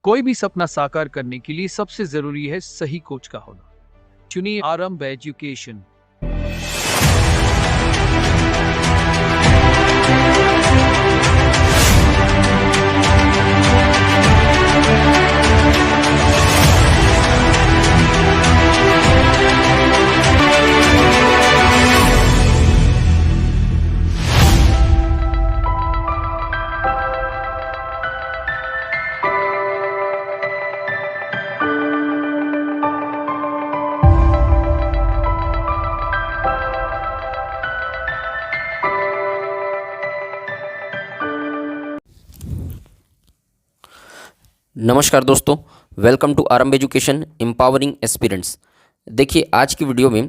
कोई भी सपना साकार करने के लिए सबसे जरूरी है सही कोच का होना। चुनिए आरंभ एजुकेशन। नमस्कार दोस्तों, वेलकम टू आरंभ एजुकेशन एम्पावरिंग एस्पिरेंट्स। देखिए, आज की वीडियो में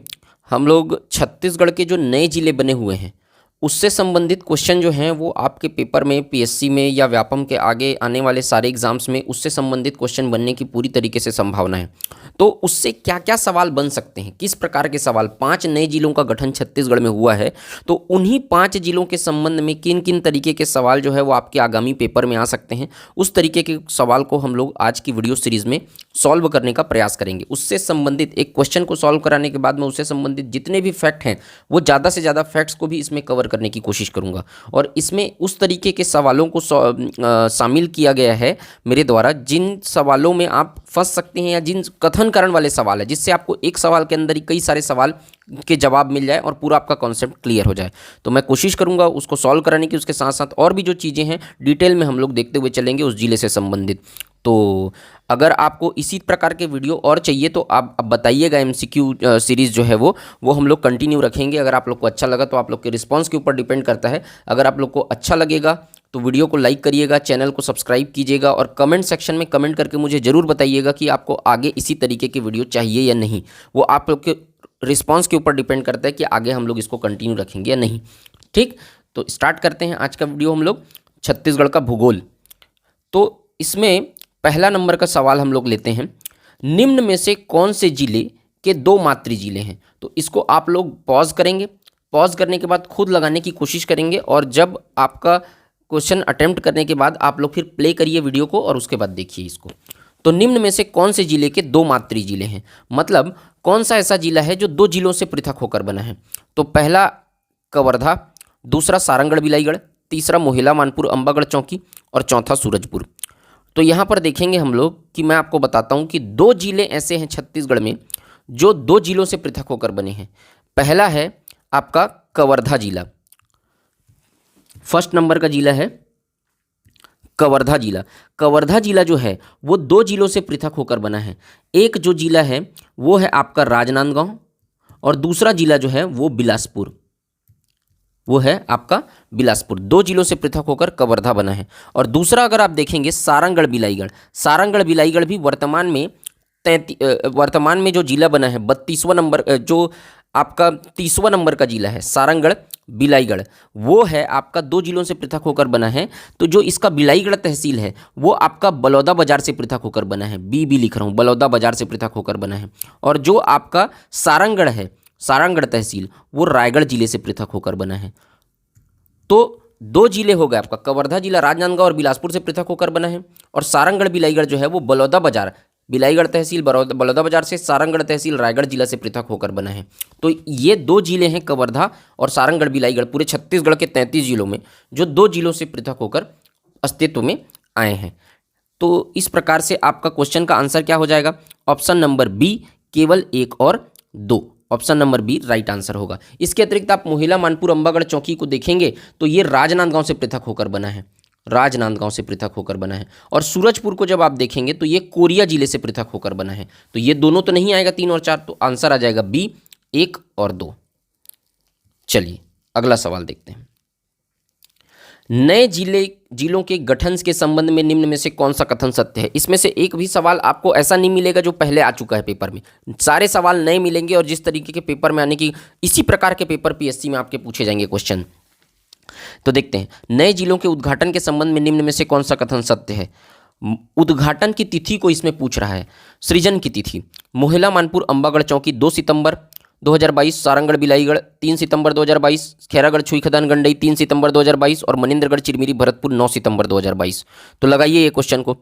हम लोग छत्तीसगढ़ के जो नए ज़िले बने हुए हैं उससे संबंधित क्वेश्चन जो हैं वो आपके पेपर में, पीएससी में या व्यापम के आगे आने वाले सारे एग्जाम्स में उससे संबंधित क्वेश्चन बनने की पूरी तरीके से संभावना है। तो उससे क्या क्या सवाल बन सकते हैं, किस प्रकार के सवाल, 5 नए जिलों का गठन छत्तीसगढ़ में हुआ है, तो उन्हीं 5 जिलों के संबंध में किन किन तरीके के सवाल जो है वो आपके आगामी पेपर में आ सकते हैं, उस तरीके के सवाल को हम लोग आज की वीडियो सीरीज़ में सॉल्व करने का प्रयास करेंगे। उससे संबंधित एक क्वेश्चन को सॉल्व कराने के बाद में उससे संबंधित जितने भी फैक्ट हैं वो ज़्यादा से ज़्यादा फैक्ट्स को भी इसमें कवर करने की कोशिश करूंगा। और इसमें उस तरीके के सवालों को शामिल किया गया है मेरे द्वारा जिन सवालों में आप फंस सकते हैं या जिन कथन कारण वाले सवाल है, जिससे आपको एक सवाल के अंदर ही कई सारे सवाल के जवाब मिल जाए और पूरा आपका कॉन्सेप्ट क्लियर हो जाए। तो मैं कोशिश करूंगा उसको सॉल्व कराने की। उसके साथ साथ और भी जो चीज़ें हैं डिटेल में हम लोग देखते हुए चलेंगे उस जिले से संबंधित। तो अगर आपको इसी प्रकार के वीडियो और चाहिए तो आप अब बताइएगा। एमसीक्यू सीरीज़ जो है वो हम लोग कंटिन्यू रखेंगे। अगर आप लोग को अच्छा लगा तो आप लोग के रिस्पांस के ऊपर डिपेंड करता है। अगर आप लोग को अच्छा लगेगा तो वीडियो को लाइक करिएगा, चैनल को सब्सक्राइब कीजिएगा और कमेंट सेक्शन में कमेंट करके मुझे ज़रूर बताइएगा कि आपको आगे इसी तरीके की वीडियो चाहिए या नहीं। वो आप लोग के रिस्पांस के ऊपर डिपेंड करता है कि आगे हम लोग इसको कंटिन्यू रखेंगे या नहीं। ठीक, तो स्टार्ट करते हैं आज का वीडियो हम लोग छत्तीसगढ़ का भूगोल। तो इसमें पहला नंबर का सवाल हम लोग लेते हैं, निम्न में से कौन से जिले के 2 मातृ जिले हैं। तो इसको आप लोग पॉज करेंगे, पॉज करने के बाद खुद लगाने की कोशिश करेंगे और जब आपका क्वेश्चन अटेम्प्ट करने के बाद आप लोग फिर प्ले करिए वीडियो को और उसके बाद देखिए इसको। तो निम्न में से कौन से जिले के 2 मातृ जिले हैं, मतलब कौन सा ऐसा जिला है जो 2 जिलों से पृथक होकर बना है। तो पहला कवर्धा, दूसरा सारंगढ़ बिलाईगढ़, तीसरा मोहिला मानपुर अंबागढ़ चौकी और चौथा सूरजपुर। तो यहाँ पर देखेंगे हम लोग कि मैं आपको बताता हूँ कि 2 जिले ऐसे हैं छत्तीसगढ़ में जो 2 जिलों से पृथक होकर बने हैं। पहला है आपका कवर्धा जिला, फर्स्ट नंबर का जिला है कवर्धा जिला। कवर्धा जिला जो है वो 2 जिलों से पृथक होकर बना है। एक जो जिला है वो है आपका राजनांदगांव और दूसरा जिला जो है वो बिलासपुर, वो है आपका बिलासपुर। 2 जिलों से पृथक होकर कवर्धा बना है। और दूसरा अगर आप देखेंगे सारंगढ़ बिलाईगढ़, सारंगढ़ बिलाईगढ़ भी वर्तमान में जो जिला बना है 32वां नंबर, जो आपका 30वां नंबर का जिला है सारंगढ़ बिलाईगढ़, वो है आपका 2 जिलों से पृथक होकर बना है। तो जो इसका बिलाईगढ़ तहसील है वो आपका बलौदा बाजार से पृथक होकर बना है, बी लिख रहा हूँ, बलौदा बाजार से पृथक होकर बना है। और जो आपका सारंगढ़ है, सारंगढ़ तहसील, वो रायगढ़ जिले से पृथक होकर बना है। तो 2 जिले हो गए आपका, कवर्धा जिला राजनांदगांव और बिलासपुर से पृथक होकर बना है और सारंगढ़ बिलाईगढ़ जो है वो बलौदा बाजार, बिलाईगढ़ तहसील बलौदा बाजार से, सारंगढ़ तहसील रायगढ़ जिला से पृथक होकर बना है। तो ये 2 जिले हैं कवर्धा और सारंगढ़ बिलाईगढ़ पूरे छत्तीसगढ़ के 33 जिलों में जो 2 जिलों से पृथक होकर अस्तित्व में आए हैं। तो इस प्रकार से आपका क्वेश्चन का आंसर क्या हो जाएगा, ऑप्शन नंबर बी, केवल 1 और 2। Option number B right answer होगा। इसके अतिरिक्त आप मोहिला मानपुर अंबागढ़ चौकी को देखेंगे तो ये राजनांदगांव से पृथक होकर बना है, राजनांदगांव से पृथक होकर बना है। और सूरजपुर को जब आप देखेंगे तो ये कोरिया जिले से पृथक होकर बना है। तो ये दोनों तो नहीं आएगा 3 और 4, तो आंसर आ जाएगा बी, 1 और 2। चलिए अगला सवाल देखते हैं, नए जिलों के गठन के संबंध में निम्न में से कौन सा कथन सत्य है। इसमें से एक भी सवाल आपको ऐसा नहीं मिलेगा जो पहले आ चुका है पेपर में, सारे सवाल नए मिलेंगे और जिस तरीके के पेपर में आने की इसी प्रकार के पेपर पीएससी में आपके पूछे जाएंगे क्वेश्चन। तो देखते हैं, नए जिलों के उद्घाटन के संबंध में निम्न में से कौन सा कथन सत्य है। उद्घाटन की तिथि को इसमें पूछ रहा है, सृजन की तिथि, मोहिला मानपुर अंबागढ़ चौकी 2 सितंबर 2022, सारंगढ़ बिलाईगढ़ 3 सितंबर 2022, खैरागढ़ छुईखदान गंडई 3 सितंबर 2022 और मनिंद्रगढ़ चिरमिरी भरतपुर 9 सितंबर 2022। तो लगाइए ये क्वेश्चन को,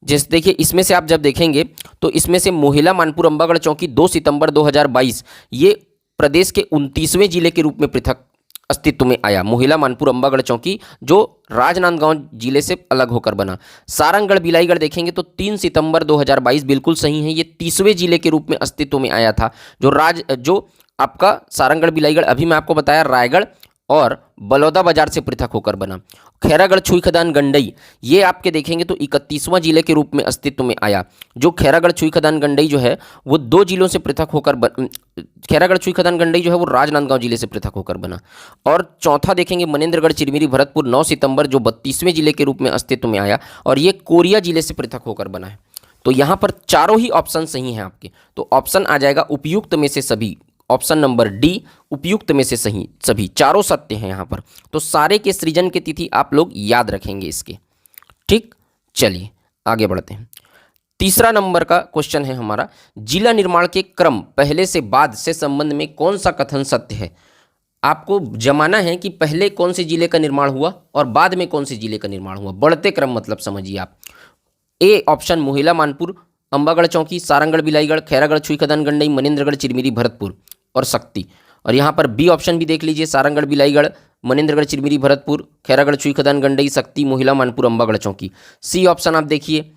जैसे देखिए इसमें से आप जब देखेंगे तो इसमें से मोहिला मानपुर अम्बागढ़ चौकी 2 सितंबर 2022 ये प्रदेश के 29वें जिले के रूप में पृथक अस्तित्व में आया। मोहिला मानपुर अम्बागढ़ चौकी जो राजनांदगांव जिले से अलग होकर बना। सारंगगढ़ बिलाईगढ़ देखेंगे तो 3 सितंबर 2022 बिल्कुल सही है, ये 30वें जिले के रूप में अस्तित्व में आया था। जो आपका सारंगगढ़ बिलाईगढ़ अभी मैं आपको बताया रायगढ़ और बलौदा बाजार से पृथक होकर बना। खैरागढ़ छुई खदान गंडई ये आपके देखेंगे तो 31वां जिले के रूप में अस्तित्व में आया। जो खैरागढ़ छुई खदान गंडई जो है वो 2 जिलों से पृथक होकर खैरागढ़ छुई खदान गंडई जो है वो राजनांदगांव जिले से पृथक होकर बना। और चौथा देखेंगे मनेंद्रगढ़ चिरमिरी भरतपुर 9 सितंबर जो 32वें जिले के रूप में अस्तित्व में आया और ये कोरिया जिले से पृथक होकर बना है। तो यहाँ पर चारों ही ऑप्शन सही हैं आपके। तो ऑप्शन आ जाएगा उपयुक्त में से सभी, ऑप्शन नंबर डी उपयुक्त में से सही सभी, चारों सत्य हैं यहाँ पर। तो सारे के सृजन की तिथि आप लोग याद रखेंगे इसके। ठीक, चलिए आगे बढ़ते हैं। तीसरा नंबर का क्वेश्चन है हमारा, जिला निर्माण के क्रम पहले से बाद से संबंध में कौन सा कथन सत्य है। आपको जमाना है कि पहले कौन से जिले का निर्माण हुआ और बाद में कौन से जिले का निर्माण हुआ, बढ़ते क्रम मतलब समझिए आप। ए ऑप्शन मोहिला मानपुर अम्बागढ़ चौकी, सारंगगढ़ बिलाईगढ़, खैरागढ़ छुई खदान गंडई, मनेंद्रगढ़ चिरमिरी भरतपुर और शक्ति। और यहाँ पर बी ऑप्शन भी देख लीजिए, सारंगगढ़ बिलाईगढ़, मनेंद्रगढ़ चिरमिरी भरतपुर, खैरागढ़ छुई खदान गंडई, शक्ति, मोहिला मानपुर अम्बागढ़ चौकी। सी ऑप्शन आप देखिए,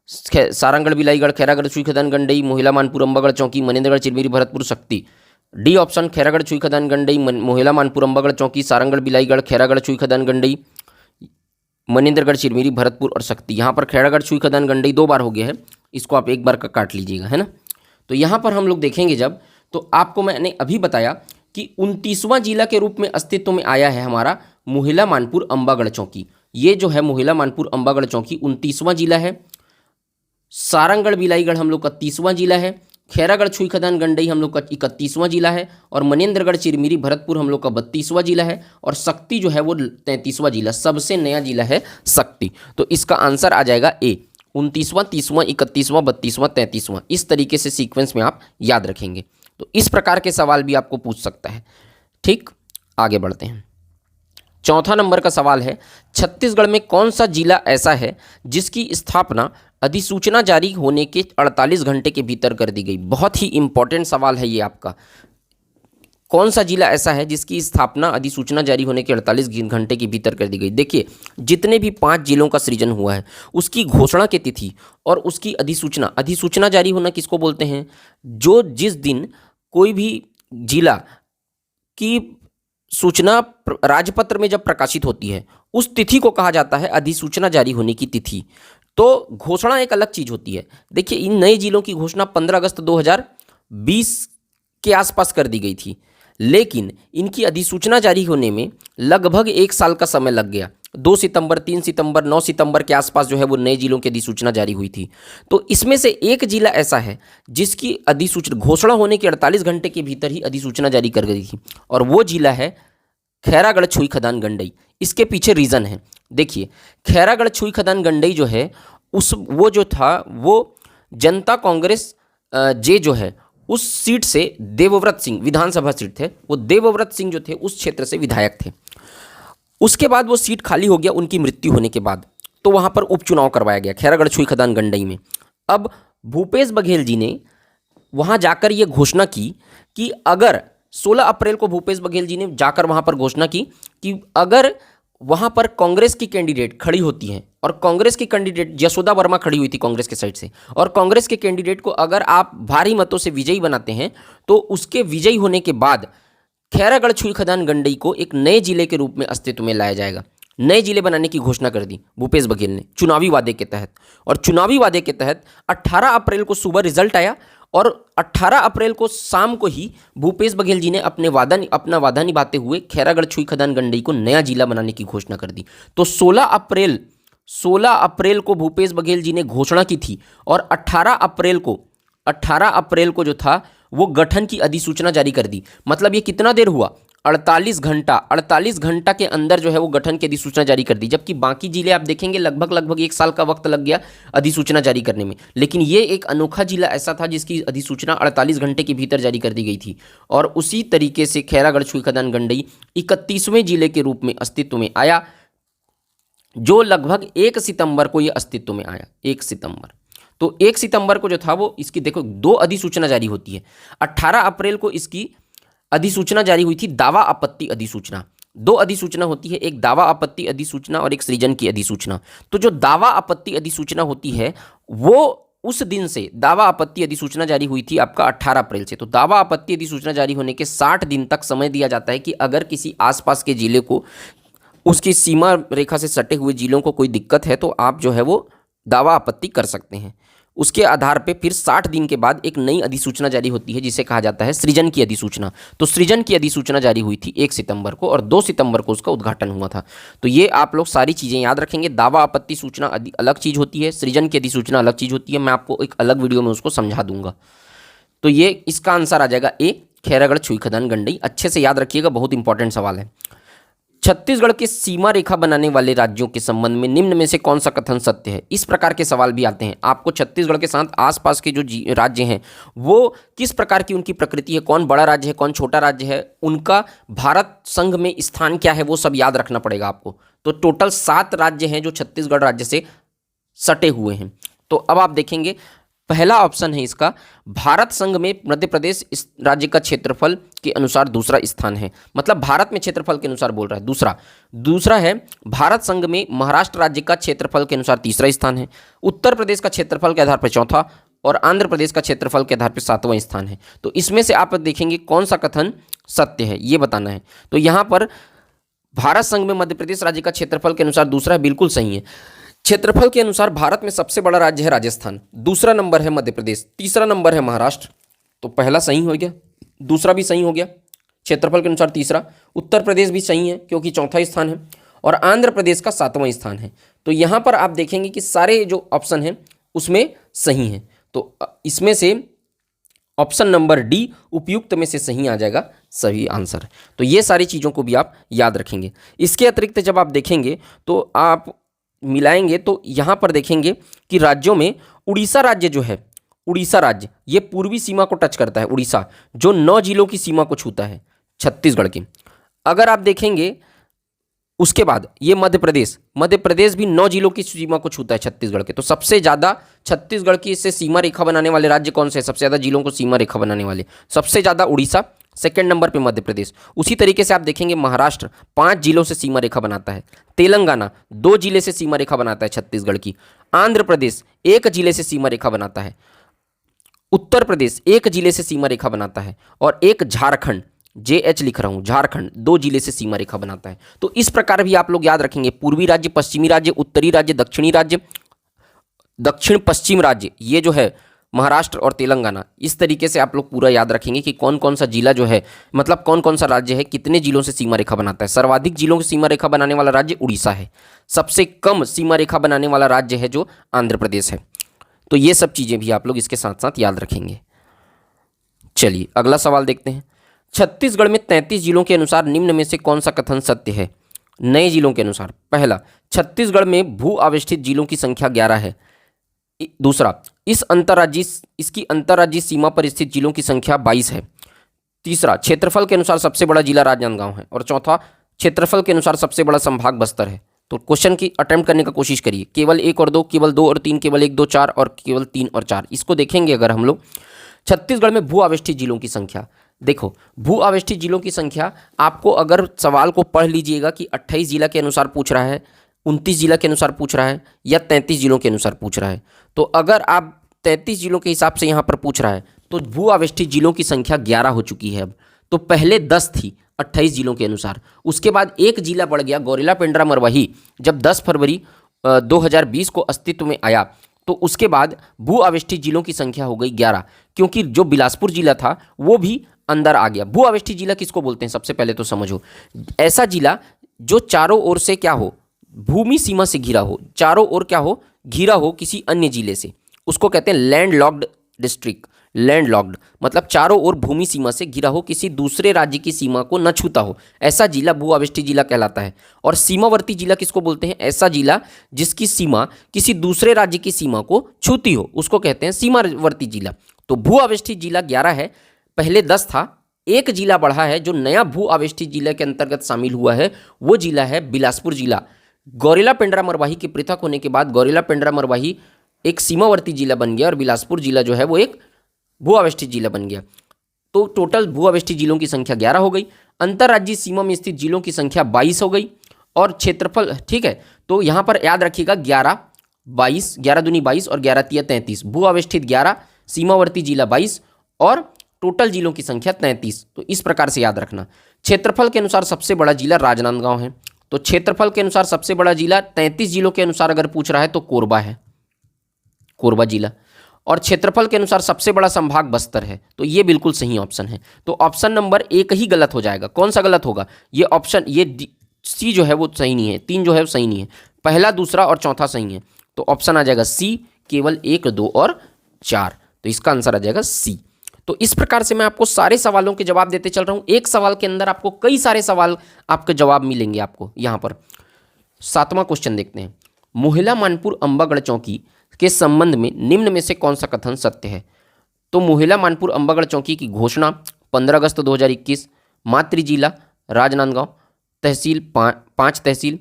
सारंगगढ़ बिलाईगढ़, खैरागढ़ छुई खदान गंडई, मोहिला मानपुर अम्बागढ़ चौकी, मनेंद्रगढ़ चिरमिरी भरतपुर, शक्ति। डी ऑप्शन खैरागढ़ छुई खदान गंडई, मोहिला मानपुर अम्बागढ़ चौकी, सारंगगढ़ बिलाईगढ़, खैरागढ़ छुई खदान गंडई, मनेंद्रगढ़ चिरमिरी भरतपुर और शक्ति। यहाँ पर खैरागढ़ छुई खदान गंडई 2 बार हो गया है, इसको आप एक बार का काट लीजिएगा, है ना। तो यहाँ पर हम लोग देखेंगे जब, तो आपको मैंने अभी बताया कि 29वां जिला के रूप में अस्तित्व में आया है हमारा मोहिला मानपुर अम्बागढ़ चौकी। ये जो है मोहिला मानपुर अम्बागढ़ चौकी 29वां जिला है। सारंगगढ़ बिलाईगढ़ हम लोग का 30वां जिला है। खैरागढ़ छुई खदान गंडई हम लोग का 31वां जिला है और मनेंद्रगढ़ चिरमिरी भरतपुर हम लोग का 32वां जिला है और शक्ति जो है वो 33वां जिला, सबसे नया जिला है शक्ति। तो इसका आंसर आ जाएगा ए, 29वां, 30वां, 31वां, 32वां, 33वां। इस तरीके से सीक्वेंस में आप याद रखेंगे। तो इस प्रकार के सवाल भी आपको पूछ सकता है। ठीक, आगे बढ़ते हैं। चौथा नंबर का सवाल है, छत्तीसगढ़ में कौन सा जिला ऐसा है जिसकी स्थापना अधिसूचना जारी होने के 48 घंटे के भीतर कर दी गई। बहुत ही इंपॉर्टेंट सवाल है ये आपका। कौन सा जिला ऐसा है जिसकी स्थापना अधिसूचना जारी होने के 48 घंटे के भीतर कर दी गई। देखिए जितने भी 5 जिलों का सृजन हुआ है उसकी घोषणा की तिथि और उसकी अधिसूचना जारी होना किसको बोलते हैं, जो जिस दिन कोई भी जिला की सूचना राजपत्र में जब प्रकाशित होती है उस तिथि को कहा जाता है अधिसूचना जारी होने की तिथि। तो घोषणा एक अलग चीज होती है। देखिए इन नए जिलों की घोषणा 15 अगस्त 2020 के आसपास कर दी गई थी, लेकिन इनकी अधिसूचना जारी होने में लगभग 1 साल का समय लग गया। 2 सितंबर, 3 सितंबर, 9 सितंबर के आसपास जो है वो नए जिलों की अधिसूचना जारी हुई थी। तो इसमें से एक जिला ऐसा है जिसकी अधिसूचना घोषणा होने के 48 घंटे के भीतर ही अधिसूचना जारी कर गई थी और वो जिला है खैरागढ़ छुई खदान गंडई। इसके पीछे रीज़न है। देखिए खैरागढ़ छुई खदान गंडई जो है वो जो था वो जनता कांग्रेस जे जो है उस सीट से देवव्रत सिंह, विधानसभा सीट थे, वो देवव्रत सिंह जो थे उस क्षेत्र से विधायक थे। उसके बाद वो सीट खाली हो गया उनकी मृत्यु होने के बाद, तो वहाँ पर उपचुनाव करवाया गया खैरागढ़ छुई खदान गंडई में। अब भूपेश बघेल जी ने वहाँ जाकर ये घोषणा की कि अगर 16 अप्रैल को भूपेश बघेल जी ने जाकर वहाँ पर घोषणा की कि अगर वहाँ पर कांग्रेस की कैंडिडेट खड़ी होती हैं और कांग्रेस की कैंडिडेट यशोदा वर्मा खड़ी हुई थी कांग्रेस के साइड से, और कांग्रेस के कैंडिडेट को अगर आप भारी मतों से विजयी बनाते हैं तो उसके विजयी होने के बाद खैरागढ़ छुई खदान गंडई को एक नए जिले के रूप में अस्तित्व में लाया जाएगा। नए जिले बनाने की घोषणा कर दी भूपेश बघेल ने चुनावी वादे के तहत। और चुनावी वादे के तहत 18 अप्रैल को सुबह रिजल्ट आया और 18 अप्रैल को शाम को ही भूपेश बघेल जी ने अपना वादा निभाते हुए खैरागढ़ छुई खदान गंडई को नया जिला बनाने की घोषणा कर दी। तो 16 अप्रैल को भूपेश बघेल जी ने घोषणा की थी और 18 अप्रैल को जो था वो गठन की अधिसूचना जारी कर दी। मतलब ये कितना देर हुआ, 48 घंटा के अंदर जो है वो गठन की अधिसूचना जारी कर दी। जबकि बाकी जिले आप देखेंगे लगभग 1 साल का वक्त लग गया अधिसूचना जारी करने में, लेकिन ये एक अनोखा जिला ऐसा था जिसकी अधिसूचना 48 घंटे के भीतर जारी कर दी गई थी। और उसी तरीके से खैरागढ़ छुई खदान गंडई 31वें जिले के रूप में अस्तित्व में आया, जो लगभग 1 सितंबर को ये अस्तित्व में आया, 1 सितंबर। तो 1 सितंबर को जो था वो इसकी देखो 2 अधिसूचना जारी होती है। 18 अप्रैल को इसकी अधिसूचना जारी हुई थी, दावा आपत्ति अधिसूचना। 2 अधिसूचना होती है, एक दावा आपत्ति अधिसूचना और एक सृजन की अधिसूचना। तो जो दावा आपत्ति अधिसूचना होती है वो उस दिन से, दावा आपत्ति अधिसूचना जारी हुई थी आपका 18 अप्रैल से। तो दावा आपत्ति अधिसूचना जारी होने के 60 दिन तक समय दिया जाता है कि अगर किसी आसपास के जिले को, उसकी सीमा रेखा से सटे हुए जिलों को कोई दिक्कत है तो आप जो है वो दावा आपत्ति कर सकते हैं। उसके आधार पे फिर 60 दिन के बाद एक नई अधिसूचना जारी होती है जिसे कहा जाता है सृजन की अधिसूचना। तो सृजन की अधिसूचना जारी हुई थी 1 सितंबर को और 2 सितंबर को उसका उद्घाटन हुआ था। तो ये आप लोग सारी चीज़ें याद रखेंगे। दावा आपत्ति सूचना अलग चीज़ होती है, सृजन की अधिसूचना अलग चीज़ होती है। मैं आपको एक अलग वीडियो में उसको समझा दूंगा। तो ये इसका आंसर आ जाएगा ए, खैरागढ़, छुई, खदान, गंडई। अच्छे से याद रखिएगा, बहुत इंपॉर्टेंट सवाल है। छत्तीसगढ़ के सीमा रेखा बनाने वाले राज्यों के संबंध में निम्न में से कौन सा कथन सत्य है? इस प्रकार के सवाल भी आते हैं। आपको छत्तीसगढ़ के साथ आसपास के जो राज्य हैं वो किस प्रकार की उनकी प्रकृति है, कौन बड़ा राज्य है, कौन छोटा राज्य है, उनका भारत संघ में स्थान क्या है, वो सब याद रखना पड़ेगा आपको। तो टोटल 7 राज्य हैं जो छत्तीसगढ़ राज्य से सटे हुए हैं। तो अब आप देखेंगे पहला ऑप्शन है इसका, भारत संघ में मध्य प्रदेश इस राज्य का क्षेत्रफल के अनुसार दूसरा स्थान है, मतलब भारत में क्षेत्रफल के अनुसार बोल रहा है। दूसरा है भारत संघ में महाराष्ट्र राज्य का क्षेत्रफल के अनुसार तीसरा स्थान है, उत्तर प्रदेश का क्षेत्रफल के आधार पर चौथा और आंध्र प्रदेश का क्षेत्रफल के आधार पर 7वां स्थान है। तो इसमें से आप देखेंगे कौन सा कथन सत्य है ये बताना है। तो यहाँ पर भारत संघ में मध्य प्रदेश राज्य का क्षेत्रफल के अनुसार दूसरा है, बिल्कुल सही है। क्षेत्रफल के अनुसार भारत में सबसे बड़ा राज्य है राजस्थान, दूसरा नंबर है मध्य प्रदेश, तीसरा नंबर है महाराष्ट्र। तो पहला सही हो गया, दूसरा भी सही हो गया, क्षेत्रफल के अनुसार तीसरा। उत्तर प्रदेश भी सही है क्योंकि चौथा स्थान है और आंध्र प्रदेश का 7वां स्थान है। तो यहाँ पर आप देखेंगे कि सारे जो ऑप्शन हैं उसमें सही हैं। तो इसमें से ऑप्शन नंबर डी उपयुक्त में से सही आ जाएगा, सही आंसर। तो ये सारी चीज़ों को भी आप याद रखेंगे। इसके अतिरिक्त जब आप देखेंगे तो आप मिलाएंगे तो यहाँ पर देखेंगे कि राज्यों में उड़ीसा राज्य जो है, उड़ीसा राज्य ये पूर्वी सीमा को टच करता है। उड़ीसा जो 9 जिलों की सीमा को छूता है छत्तीसगढ़ की। अगर आप देखेंगे उसके बाद ये मध्य प्रदेश भी 9 जिलों की सीमा को छूता है छत्तीसगढ़ के। तो सबसे ज़्यादा छत्तीसगढ़ की इससे सीमा रेखा बनाने वाले राज्य कौन से हैं? सबसे ज़्यादा जिलों को सीमा रेखा बनाने वाले सबसे ज़्यादा उड़ीसा, सेकेंड नंबर पे मध्य प्रदेश। उसी तरीके से आप देखेंगे महाराष्ट्र 5 जिलों से सीमा रेखा बनाता है, तेलंगाना 2 जिले से सीमा रेखा बनाता है छत्तीसगढ़ की, आंध्र प्रदेश 1 जिले से सीमा रेखा बनाता है, उत्तर प्रदेश 1 जिले से सीमा रेखा बनाता है और एक झारखंड, JH लिख रहा हूं, झारखंड 2 जिले से सीमा रेखा बनाता है। तो इस प्रकार भी आप लोग याद रखेंगे, पूर्वी राज्य, पश्चिमी राज्य, उत्तरी राज्य, दक्षिणी राज्य, दक्षिण पश्चिम राज्य, ये जो है महाराष्ट्र और तेलंगाना। इस तरीके से आप लोग पूरा याद रखेंगे कि कौन कौन सा जिला जो है, मतलब कौन कौन सा राज्य है कितने जिलों से सीमा रेखा बनाता है। सर्वाधिक जिलों की सीमा रेखा बनाने वाला राज्य उड़ीसा है, सबसे कम सीमा रेखा बनाने वाला राज्य है जो आंध्र प्रदेश है। तो ये सब चीज़ें भी आप लोग इसके साथ साथ याद रखेंगे। चलिए अगला सवाल देखते हैं। छत्तीसगढ़ में 33 जिलों के अनुसार निम्न में से कौन सा कथन सत्य है? नए जिलों के अनुसार पहला, छत्तीसगढ़ में भू आविष्ठित जिलों की संख्या 11 है। दूसरा, इसकी अंतर्राज्यीय सीमा पर स्थित जिलों की संख्या 22 है। तीसरा, क्षेत्रफल के अनुसार सबसे बड़ा जिला राजनांदगांव है। और चौथा, क्षेत्रफल के अनुसार सबसे बड़ा संभाग बस्तर है। तो क्वेश्चन की अटेम्प्ट करने का कोशिश करिए, केवल 1 और 2, केवल 2 और 3, केवल 1, 2, 4 और केवल 3 और 4। इसको देखेंगे अगर हम लोग। छत्तीसगढ़ में भू आविष्ठित जिलों की संख्या, देखो भू आविष्ठित जिलों की संख्या आपको अगर सवाल को पढ़ लीजिएगा कि 28 जिला के अनुसार पूछ रहा है, 29 जिला के अनुसार पूछ रहा है या 33 जिलों के अनुसार पूछ रहा है। तो अगर आप 33 जिलों के हिसाब से यहाँ पर पूछ रहा है तो भू आविष्ठित जिलों की संख्या 11 हो चुकी है अब। तो पहले 10 थी 28 जिलों के अनुसार, उसके बाद एक जिला बढ़ गया गौरेला पेंड्रा मरवाही, जब 10 फरवरी 2020 को अस्तित्व में आया। तो उसके बाद भू आविष्ठित जिलों की संख्या हो गई 11, क्योंकि जो बिलासपुर जिला था वो भी अंदर आ गया। भू आविष्ठित जिला किसको बोलते हैं? सबसे पहले तो समझो, ऐसा जिला जो चारों ओर से क्या हो, भूमि सीमा से घिरा हो, चारों ओर क्या हो, घिरा हो किसी अन्य जिले से, उसको कहते हैं land locked district. Land locked मतलब चारों ओर भूमि सीमा से घिरा हो, किसी दूसरे राज्य की सीमा को न छूता हो, ऐसा जिला भू आविष्ठित जिला कहलाता है। और सीमावर्ती जिला किसको बोलते हैं? ऐसा जिला जिसकी सीमा किसी दूसरे राज्य की सीमा को छूती हो, उसको कहते हैं सीमावर्ती जिला। तो भू आविष्ठित जिला 11 है, पहले 10 था, एक जिला बढ़ा है। जो नया भू आविष्ठित जिला के अंतर्गत शामिल हुआ है वो जिला है बिलासपुर जिला, गौरेला पेंड्रा मरवाही के पृथक होने के बाद गौरेला पेंड्रा मरवाही एक सीमावर्ती जिला बन गया और बिलासपुर जिला जो है वो एक भू आवेष्टित जिला बन गया। तो टोटल भू आवेष्टित जिलों की संख्या 11 हो गई। अंतर्राज्यीय सीमा में स्थित जिलों की संख्या 22 हो गई और क्षेत्रफल, ठीक है, तो यहाँ पर याद रखिएगा 11 22, 11 दूनी 22 और 11 तिया 33, भू आवेष्टित 11, सीमावर्ती जिला 22 और टोटल जिलों की संख्या 33। तो इस प्रकार से याद रखना। क्षेत्रफल के अनुसार सबसे बड़ा जिला राजनांदगांव है, तो क्षेत्रफल के अनुसार सबसे बड़ा जिला 33 जिलों के अनुसार अगर पूछ रहा है तो कोरबा है, कोरबा जिला। और क्षेत्रफल के अनुसार सबसे बड़ा संभाग बस्तर है, तो ये बिल्कुल सही ऑप्शन है। तो ऑप्शन नंबर 1 ही गलत हो जाएगा। कौन सा गलत होगा? ये ऑप्शन, ये सी जो है वो सही नहीं है, 3 जो है वो सही नहीं है, पहला, दूसरा और चौथा सही है। तो ऑप्शन आ जाएगा सी, केवल 1, 2 और 4। तो इसका आंसर आ जाएगा सी। तो इस प्रकार से मैं आपको सारे सवालों के जवाब देते चल रहा हूं। एक सवाल के अंदर आपको कई सारे सवाल आपके जवाब मिलेंगे आपको यहाँ पर। 7वां क्वेश्चन देखते हैं। मोहिला मानपुर अंबागढ़ चौकी के संबंध में निम्न में से कौन सा कथन सत्य है? तो मोहिला मानपुर अंबागढ़ चौकी की घोषणा 15 अगस्त 2021, मातृ जिला राजनांदगांव, तहसील 5 तहसील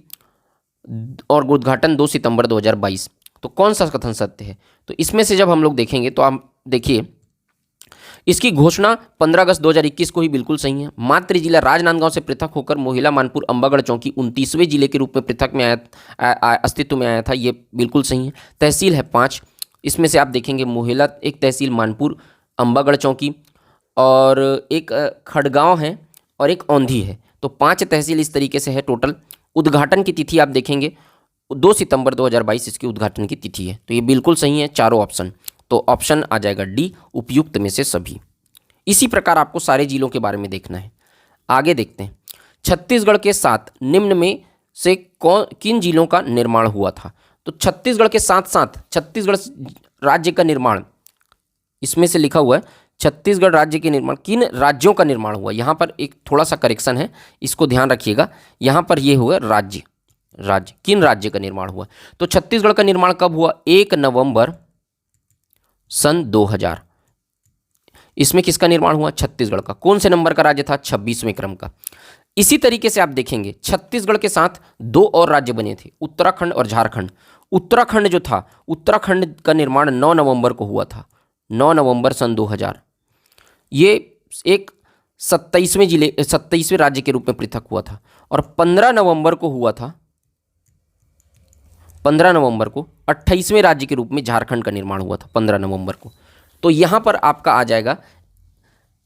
और उद्घाटन 2 सितंबर 2022। तो कौन सा कथन सत्य है? तो इसमें से जब हम लोग देखेंगे तो आप देखिए, इसकी घोषणा 15 अगस्त 2021 को ही बिल्कुल सही है। मातृ जिला राजनांदगांव से पृथक होकर मोहिला मानपुर अंबागढ़ चौकी 29वें जिले के रूप में पृथक में अस्तित्व में आया था, ये बिल्कुल सही है। तहसील है 5, इसमें से आप देखेंगे मोहिला एक तहसील मानपुर अंबागढ़ चौकी और एक खड़गांव है और एक औंधी है, तो 5 तहसील इस तरीके से है टोटल। उद्घाटन की तिथि आप देखेंगे 2 सितंबर 2022 इसकी उद्घाटन की तिथि है, तो ये बिल्कुल सही है चारों ऑप्शन। तो ऑप्शन आ जाएगा डी, उपयुक्त में से सभी। इसी प्रकार आपको सारे जिलों के बारे में देखना है। आगे देखते हैं, छत्तीसगढ़ के साथ निम्न में से किन जिलों का निर्माण हुआ था? तो छत्तीसगढ़ के साथ साथ छत्तीसगढ़ राज्य का निर्माण, इसमें से लिखा हुआ है छत्तीसगढ़ राज्य के निर्माण, किन राज्यों का निर्माण हुआ? यहाँ पर एक थोड़ा सा करेक्शन है, इसको ध्यान रखिएगा। यहाँ पर ये हुआ राज्य, किन राज्य का निर्माण हुआ? तो छत्तीसगढ़ का निर्माण कब हुआ? 1 नवंबर सन 2000। इसमें किसका निर्माण हुआ? छत्तीसगढ़ का। कौन से नंबर का राज्य था? 26वें क्रम का। इसी तरीके से आप देखेंगे छत्तीसगढ़ के साथ 2 और राज्य बने थे, उत्तराखंड और झारखंड। उत्तराखंड जो था, उत्तराखंड का निर्माण 9 नवंबर को हुआ था, 9 नवंबर सन 2000। ये एक 27वें राज्य के रूप में पृथक हुआ था। और 15 नवंबर को हुआ था, 15 नवंबर को 28वें राज्य के रूप में झारखंड का निर्माण हुआ था 15 नवंबर को। तो यहाँ पर आपका आ जाएगा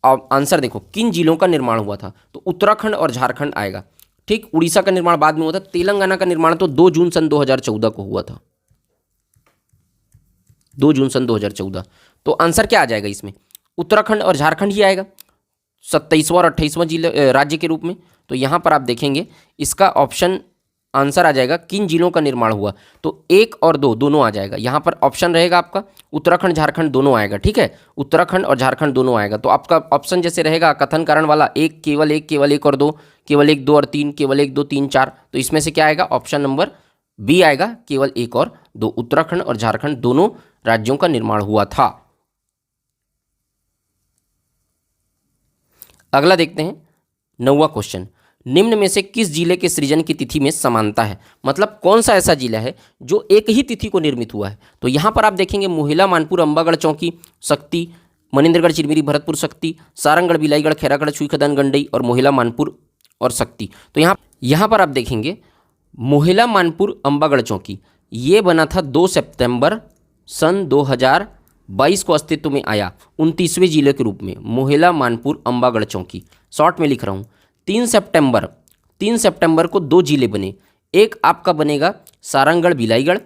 आंसर, देखो किन जिलों का निर्माण हुआ था, तो उत्तराखंड और झारखंड आएगा। ठीक, उड़ीसा का निर्माण बाद में हुआ था। तेलंगाना का निर्माण तो 2 जून सन 2014 को हुआ था, 2 जून सन 2014। तो आंसर क्या आ जाएगा इसमें? उत्तराखंड और झारखंड ही आएगा 27वां और 28वां जिले राज्य के रूप में। तो यहाँ पर आप देखेंगे इसका ऑप्शन आंसर आ जाएगा किन जिलों का निर्माण हुआ, तो 1 और 2 दोनों आ जाएगा। यहाँ पर ऑप्शन रहेगा आपका उत्तराखंड झारखंड दोनों आएगा, ठीक है, उत्तराखंड और झारखंड दोनों आएगा। तो आपका ऑप्शन जैसे रहेगा कथन कारण वाला, 1 केवल 1, केवल 1 और 2, केवल 1 2 और 3, केवल 1 2 3 4। तो इसमें से क्या आएगा? ऑप्शन नंबर बी आएगा, केवल 1 और 2, उत्तराखंड और झारखंड दोनों राज्यों का निर्माण हुआ था। अगला देखते हैं 9वां क्वेश्चन। निम्न में से किस जिले के सृजन की तिथि में समानता है? मतलब कौन सा ऐसा जिला है जो एक ही तिथि को निर्मित हुआ है? तो यहाँ पर आप देखेंगे मोहिला मानपुर अंबागढ़ चौकी शक्ति, मनेन्द्रगढ़ चिरमिरी भरतपुर शक्ति, सारंगढ़ बिलाईगढ़ खैरागढ़ छुईखदान गंडई और मोहिला मानपुर और शक्ति। तो यहाँ पर आप देखेंगे मोहिला मानपुर अंबागढ़ चौकी ये बना था 2 सितंबर सन 2022 को अस्तित्व में आया 29वें जिले के रूप में। मोहिला मानपुर अंबागढ़ चौकी, शॉर्ट में लिख रहा हूँ। 3 सितंबर को 2 जिले बने, एक आपका बनेगा सारंगढ़ बिलाईगढ़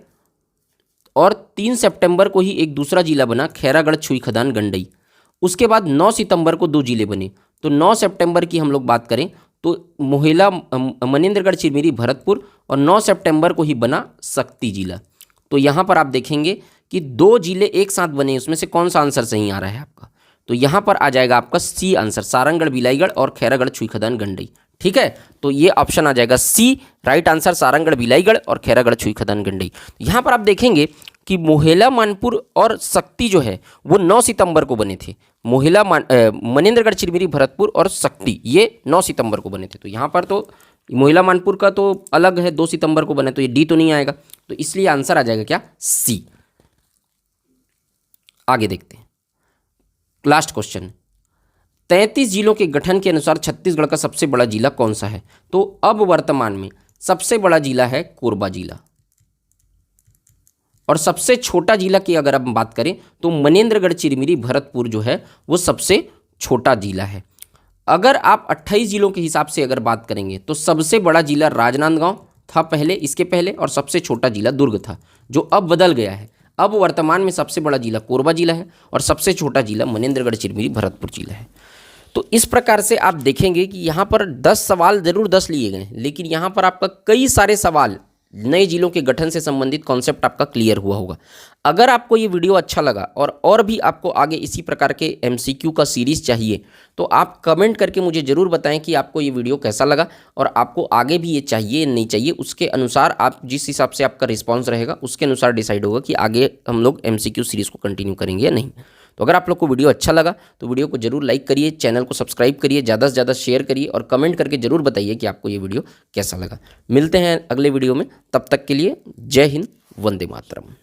और 3 सितंबर को ही एक दूसरा जिला बना खैरागढ़ छुईखदान गंडई। उसके बाद 9 सितंबर को 2 जिले बने। तो 9 सितंबर की हम लोग बात करें तो मोहिला मनेन्द्रगढ़ चिरमिरी भरतपुर और 9 सितंबर को ही बना शक्ति जिला। तो यहाँ पर आप देखेंगे कि 2 जिले एक साथ बने, उसमें से कौन सा आंसर सही आ रहा है आपका? तो यहाँ पर आ जाएगा आपका सी आंसर, सारंगढ़ बिलाईगढ़ और खैरागढ़ छुईखदान गंडई। ठीक है, तो ये ऑप्शन आ जाएगा सी, राइट आंसर, सारंगढ़ बिलाईगढ़ और खैरागढ़ छुईखदान गंडई। यहाँ पर आप देखेंगे कि मोहिला मानपुर और शक्ति जो है वो 9 सितंबर को बने थे। मोहिला मनेन्द्रगढ़ चिरमिरी भरतपुर और शक्ति ये 9 सितंबर को बने थे। तो यहाँ पर तो मोहिला मानपुर का तो अलग है, 2 सितंबर को बना, तो ये डी तो नहीं आएगा, तो इसलिए आंसर आ जाएगा क्या, सी। आगे देखते हैं, लास्ट क्वेश्चन। 33 जिलों के गठन के अनुसार छत्तीसगढ़ का सबसे बड़ा जिला कौन सा है? तो अब वर्तमान में सबसे बड़ा जिला है कोरबा जिला, और सबसे छोटा जिला की अगर हम बात करें तो मनेंद्रगढ़, चिरमिरी, भरतपुर जो है वो सबसे छोटा जिला है। अगर आप 28 जिलों के हिसाब से अगर बात करेंगे तो सबसे बड़ा जिला राजनांदगांव था पहले, इसके पहले, और सबसे छोटा जिला दुर्ग था, जो अब बदल गया है। अब वर्तमान में सबसे बड़ा जिला कोरबा जिला है और सबसे छोटा जिला मनेंद्रगढ़, चिरमिरी, भरतपुर जिला है। तो इस प्रकार से आप देखेंगे कि यहाँ पर 10 सवाल जरूर 10 लिए गए, लेकिन यहाँ पर आपका कई सारे सवाल नए जिलों के गठन से संबंधित कॉन्सेप्ट आपका क्लियर हुआ होगा। अगर आपको ये वीडियो अच्छा लगा और भी आपको आगे इसी प्रकार के एमसीक्यू का सीरीज़ चाहिए तो आप कमेंट करके मुझे ज़रूर बताएं कि आपको ये वीडियो कैसा लगा और आपको आगे भी ये चाहिए नहीं चाहिए। उसके अनुसार आप जिस हिसाब से आपका रिस्पॉन्स रहेगा उसके अनुसार डिसाइड होगा कि आगे हम लोग एमसीक्यू सीरीज़ को कंटिन्यू करेंगे या नहीं। तो अगर आप लोग को वीडियो अच्छा लगा तो वीडियो को जरूर लाइक करिए, चैनल को सब्सक्राइब करिए, ज़्यादा से ज़्यादा शेयर करिए और कमेंट करके जरूर बताइए कि आपको ये वीडियो कैसा लगा। मिलते हैं अगले वीडियो में, तब तक के लिए जय हिंद, वंदे मातरम।